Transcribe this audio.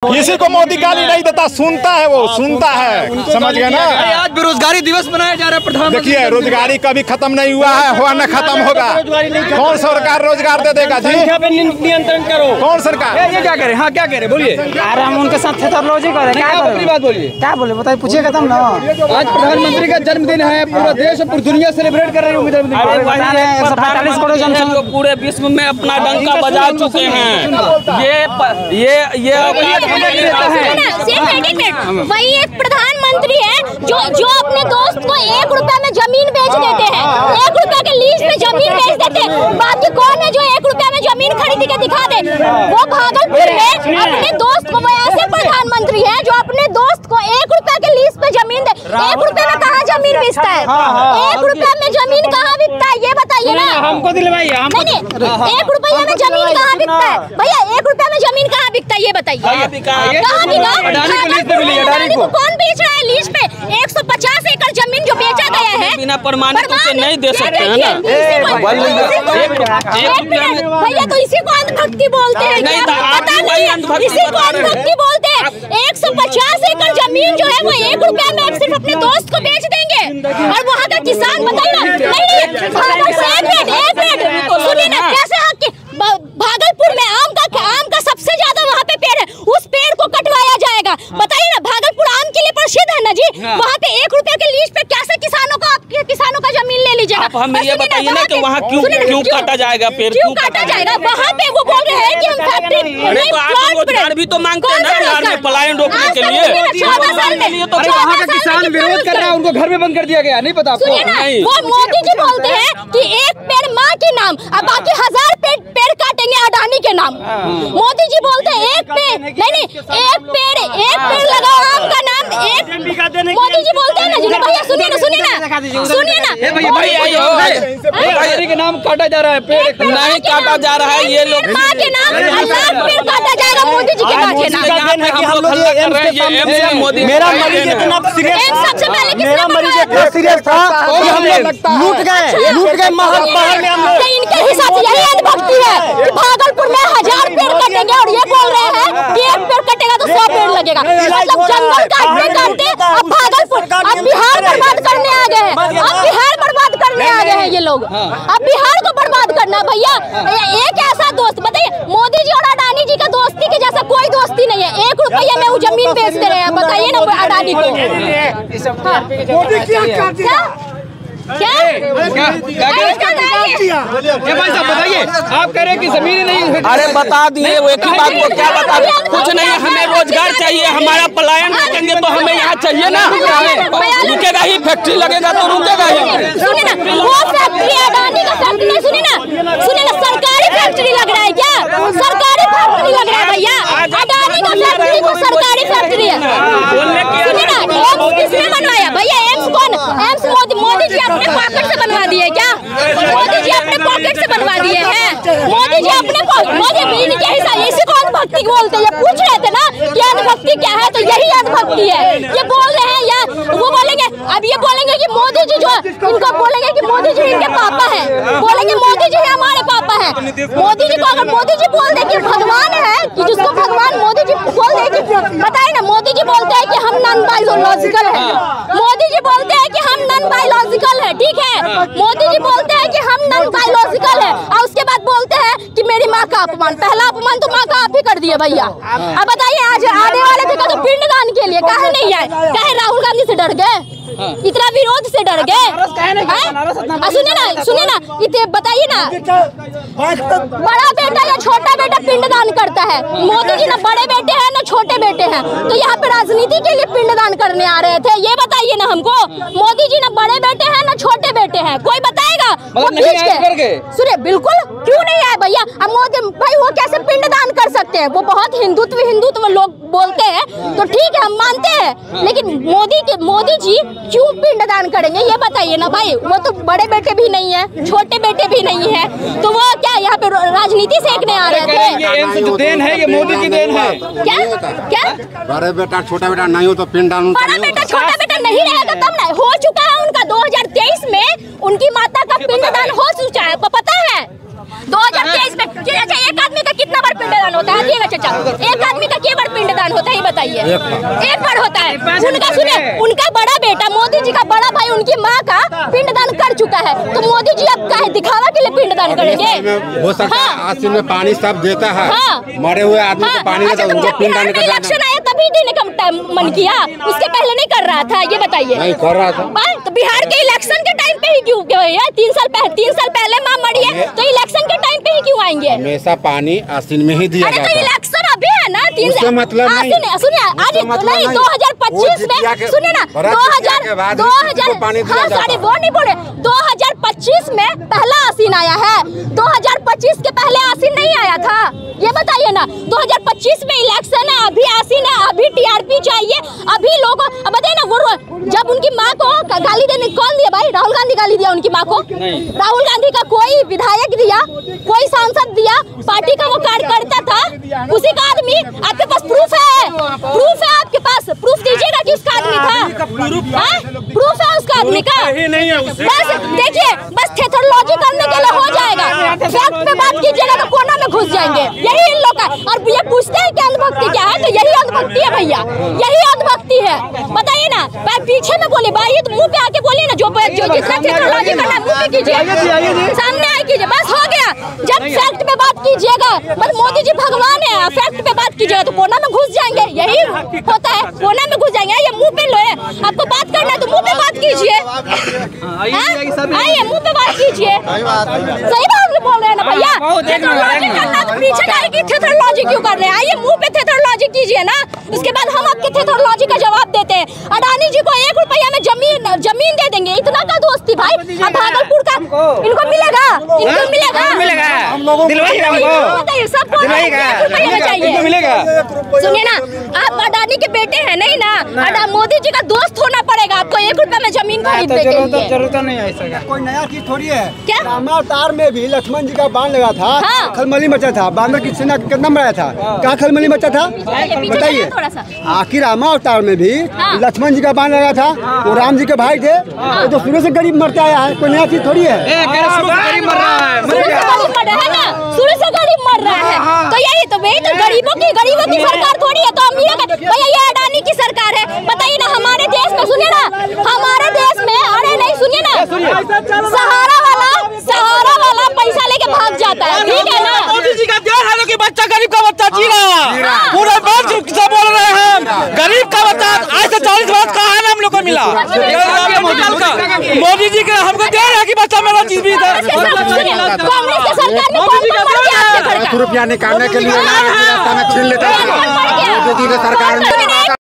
किसी को मोदी गाली नहीं देता, सुनता है, वो सुनता है, समझ गए ना। आज बेरोजगारी दिवस मनाया जा रहा है प्रधानमंत्री। देखिए रोजगारी कभी खत्म नहीं हुआ है, हुआ न खत्म होगा। कौन सरकार रोजगार दे देगा जी? नियंत्रण करो। कौन सरकार? ये क्या करे? हाँ क्या करे बोलिए। अरे हम उनके साथ थे तो लॉजिक है, क्या अपनी बात बोलिए। क्या बोले बताइए, पूछिएगा तब ना। आज प्रधानमंत्री का जन्मदिन है, पूरा देश और पूरी दुनिया सेलिब्रेट कर रही है जन्मदिन। 45 करोड़ जनसंख्या जो पूरे विश्व में अपना डंका बजा चुके हैं। वही एक प्रधानमंत्री है जो अपने दोस्त को 1 रुपए में जमीन बेच देते हैं, 1 रुपए के लीज में जमीन बेच देते हैं। बाकी कौन है जो 1 रुपए में जमीन खरीद के दिखा दे? वो भागलपुर में अपने दोस्त को, वो ऐसे प्रधानमंत्री है जो अपने दोस्त को 1 रुपए के लीज पे जमीन दे। 1 रुपए में कहाँ जमीन बेचता है? 1 रुपए में जमीन कहाँ बिकता है ये बताइए ना। हमको दिलवाइए। नहीं 1 रुपए में जमीन कहाँ बिकता है भैया? 1 रुपए में जमीन कहाँ बिकता है ये बताइए। कहाँ बिका? कौन बेच रहा है लीज पे? 150 एकड़ जमीन जो बेचा गया है बिना प्रमाणित उसे नहीं दे सकते हैं ना। भैया तो इसी को अंधभक्ति बोलते हैं, इसी को अंधभक्ति बोलते हैं। 150 एकड़ जमीन जो है वो 1 रुपया में सिर्फ अपने दोस्त को बेच देंगे, और वहाँ का किसान बताइए ना। एक मिनट सुनिए ना, कैसे भागलपुर में आम का सबसे ज्यादा वहाँ पे पेड़ है, उस पेड़ को कटवाया जाएगा। बताइए ना, भागलपुर आम के लिए प्रसिद्ध है ना जी। वहाँ पे 1 रुपए के लीज पे कैसे किसानों का जमीन ले लीजिएगा? आप हमें ये बताइए ना कि वहाँ क्यों काटा जाएगा पेड़? क्यों काटा जाएगा? वहाँ पे वो बोल रहे हैं कि हम फैक्ट्री रोजगार भी तो मांगते हैं ना बिहार में पलायन रोकने के लिए। वहाँ का किसान विरोध कर रहा है, उनको घर में बंद कर दिया गया। नहीं पता आपको? वो मोदी जी बोलते हैं कि 1 पेड़ माँ के नाम, अब बाकी 1000 पेड़ काटेंगे अडानी के नाम। मोदी जी बोलते हैं 1 पेड़ नहीं, 1 पेड़ लगाओ आम का नाम। मोदी जी बोलते हैं ना जी। भैया सुनिए ना के नाम काटा जा रहा है, पेड़ नहीं काटा जा रहा है। ये लोग माँ के नाम 1000 पेड़ काटा जाएगा मोदी जी के माँ के नाम। मेरा मरीज इतना सीरियस था, मेरा मरीज इतना सीरियस था कि हम लोग लूट गए बाहर में। हम लोग इनके हिसाब से यही अंधभक्ति है कि भागलपुर में 1000 पेड़ कटेंगे, और ये बोल रहे हैं कि 1 पेड़ कटेगा तो 100 पेड़ लगेगा। मतलब जंगल काटते अब भागलपुर, अब बिहार बर्बाद करने आ गए हैं। अब बिहार बर्बाद करने आ गए हैं ये लोग। अब बिहार को बर्बाद करना भैया। एक ऐसा दोस्त बताइए, मोदी जी और अडानी जी का दोस्ती के जैसा कोई दोस्ती नहीं है। 1 रुपये में वो जमीन बेच दे रहे हैं, बताइए ना अडानी को। भाई साहब बताइए, आप कह रहे हैं कि जमीन नहीं। अरे बता दिए वो एक ही बात को, क्या बता दें? कुछ नहीं, हमें रोजगार चाहिए, हमारा पलायन रोकेंगे तो हमें यहाँ चाहिए ना। रुकेगा ही, फैक्ट्री लगेगा तो रुकेगा ही। सुनिए ना, वो फैक्ट्री अडानी का फैक्ट्री, सुनिए ना सरकारी फैक्ट्री लग रहा है क्या? सरकारी फैक्ट्री लग रहा है भैया। अडानी का फैक्ट्री को सरकारी फैक्ट्री है। सुनिए ना, एम्स किसने बनवाया भैया? एम्स कौन? एम्स मोदी जी अपने पॉकेट से बनवा दिए क्या? मोदी जी अपने पॉकेट से बनवा दिए हैं। मोदी जी अपने इनके हिसाब, इसी को अंधभक्ति बोलते हैं। ये पूछ रहे थे ना कि अंधभक्ति क्या है, तो यही अंधभक्ति है। ये बोल रहे हैं या वो बोलेंगे, अब ये बोलेंगे कि मोदी जी जो इनको बोलेंगे कि मोदी जी इनके पापा हैं, बोलेंगे मोदी जी हमारे पापा हैं। मोदी जी को अगर मोदी जी बोल दे कि भगवान है, कि जिसको भगवान मोदी जी बोल दे कि बताए ना, मोदी जी बोलते हैं कि हम नॉन बायोलॉजिकल है। मोदी जी बोलते हैं कि हम नॉन बायोलॉजिकल है, ठीक है। मोदी जी बोलते हैं कि हम नॉन बायोलॉजिकल है, और उसके बाद बोलते हैं कि मेरी माँ का अपमान। पहला अपमान तो माँ का आप ही कर दिए भैया। अब बताइए, आज आने वाले थे तो पिंडदान के लिए काहे नहीं आए? काहे राहुल गांधी से डर गए? इतना विरोध से डर गए? सुनिए ना, बताइए ना, बड़ा बेटा या छोटा बेटा पिंडदान करता है? मोदी जी ना बड़े बेटे हैं ना छोटे बेटे हैं, तो यहाँ पे राजनीति के लिए पिंडदान करने आ रहे थे? ये बताइए ना हमको। मोदी जी ना बड़े बेटे हैं ना छोटे बेटे हैं, कोई बताएगा? सुनिए, बिल्कुल क्यों नहीं आए भैया? अब मोदी भाई वो कैसे पिंडदान कर सकते हैं? वो बहुत हिंदुत्व लोग बोलते हैं, तो ठीक है हम मानते हैं, लेकिन मोदी जी क्यों पिंडदान करेंगे ये बताइए ना भाई। वो तो बड़े बेटे भी नहीं है, छोटे बेटे भी नहीं है, तो वो क्या यहाँ पे राजनीति सेकने आ रहे थे? ये देन है, ये मोदी की देन है। क्या बड़े बेटा छोटा बेटा नहीं हो तो पिंडदान, बड़ा बेटा छोटा बेटा नहीं रहेगा तब ना। हो चुका है उनका 2023 में उनकी माता का पिंडदान हो चुका है, पता है? 2023 में अच्छा एक आदमी का कितना बार पिंडदान होता है? दिएगा चाचा, एक आदमी का क्या बार पिंडदान होता है ये बताइए? एक बार होता है। उनका सुनिए, उनका बड़ा बेटा मोदी जी का बड़ा भाई उनकी माँ का पिंडदान कर चुका है, तो मोदी जी अब क्या दिखावा के लिए पिंडदान करेंगे? हो सकता है आसिन में पानी सब देता है, मरे हुए आदमी को पानी देता है, उनको पिंडदान का इलेक्शन आया तभी देने का मन किया, उसके पहले नहीं कर रहा था, ये बताइए। नहीं कर रहा था। तो बिहार के इलेक्शन के टाइम पे ही क्यों भैया? 3 साल पहले माँ मरी है, तो इलेक्शन के टाइम पे ही क्यों आएंगे? हमेशा पानी आसिन में ही दिया अरे जाता तो है। इलेक्शन अभी है ना, 3 उसका मतलब नहीं। सुनिए आज नहीं 2025 में सुनिए ना 2000 हाँ सारी वो नहीं बोले 2025 में पहला आसीन आया है, 2025 के पहले आसीन नहीं आया था, ये बताइए ना। 2025 में इलेक्शन है, अभी आसीन है, अभी टीआरपी चाहिए, अभी लोगों बताइए ना। वो जब उनकी माँ को गाली देने कौन दिया भाई? राहुल गांधी गाली दिया उनकी माँ को? राहुल गांधी का कोई विधायक दिया, कोई सांसद दिया, पार्टी का वो कार्यकर्ता था, उसी का आदमी। आपके पास प्रूफ है आपके पास, प्रूफ दीजिएगा कि उसका आदमी था, प्रूफ है उसका आदमी का। बस देखिए, बस थेथोलॉजी करने के लिए हो जाएगा, फैक्ट पे बात कीजिएगा तो कोना में घुस जाएंगे, यही इन लोग का। और ये पूछते हैं कि अंधभक्ति क्या है, तो यही अंधभक्ति है भैया, यही अंधभक्ति है। बताइए ना, पीछे में बोले भाई, तो मुंह पे आके बोलिए ना, जो जितना थेथोलॉजी करना है मुंह पे कीजिए, सामने आए कीजिए, बस हो गया। जब फैक्ट पे बात कीजिएगा, बस मोदी जी भगवान है, फैक्ट पे बात कीजिएगा तो कोना में घुस जाएंगे, यही होता है, कोना में घुस जाएंगे। ये मुंह पे लो, आपको बात करना है तो मुंह पे बात कीजिए, आइए मुंह पे बात कीजिए, सही बात बोल रहे हैं ना भैया। थेथोलॉजी करना तो पीछे जाएगी, थेथोलॉजी क्यों कर रहे हैं? आइए मुंह पे थेथोलॉजी कीजिए ना, उसके बाद हम आपके थेथोलॉजी का जवाब देते हैं। अडानी जी को 1 रुपया में जमीन दे देंगे, इतना का दोस्ती भाई। अब भागलपुर का इनको मिलेगा, इनको मिलेगा, बताइए सबको चाहिए मिलेगा। सुनिए ना, आप अडानी के बेटे हैं नहीं ना, मोदी जी का दोस्त होना पड़ेगा आपको 1 रुपया में जमीन खरीदने के लिए। जरूरत नहीं है, कोई नया चीज थोड़ी है। क्या रामावतार में भी लक्ष्मण जी का बाण लगा था, खलमली मचा था, बांदर की सेना कितना मराया था, कहाँ खलमली मचा था बताइए। आखिर रामावतार में भी लक्ष्मण जी का बाण लगा था, वो राम जी के भाई थे, तो शुरू से गरीब मरते आया है, कोई नया चीज थोड़ी है। गरीब मर रहा है, शुरू से गरीब मर रहा है, तो यही तो वही तो गरीबों की सरकार थोड़ी है, तो अमीरों का भैया ये अडानी की सरकार है। बताइए ना, हमारे देश में सुनिए ना, हमारे देश में, अरे नहीं सुनिए ना, सहारा वाला पैसा लेके भाग जाता है, ठीक है ना। मोदी जी का ध्यान है कि बच्चा गरीब का बच्चा जी रहा, पूरे देश से बोल रहे हैं गरीब का बच्चा आज से 40 वर्ष का है ना हम लोग को मिला। मोदी जी का हमको ध्यान है कि बच्चा मेरा चीज भी था। कांग्रेस के सरकार में ₹1 निकालने के लिए रास्ता में छीन लेता है, मोदी जी की सरकार में।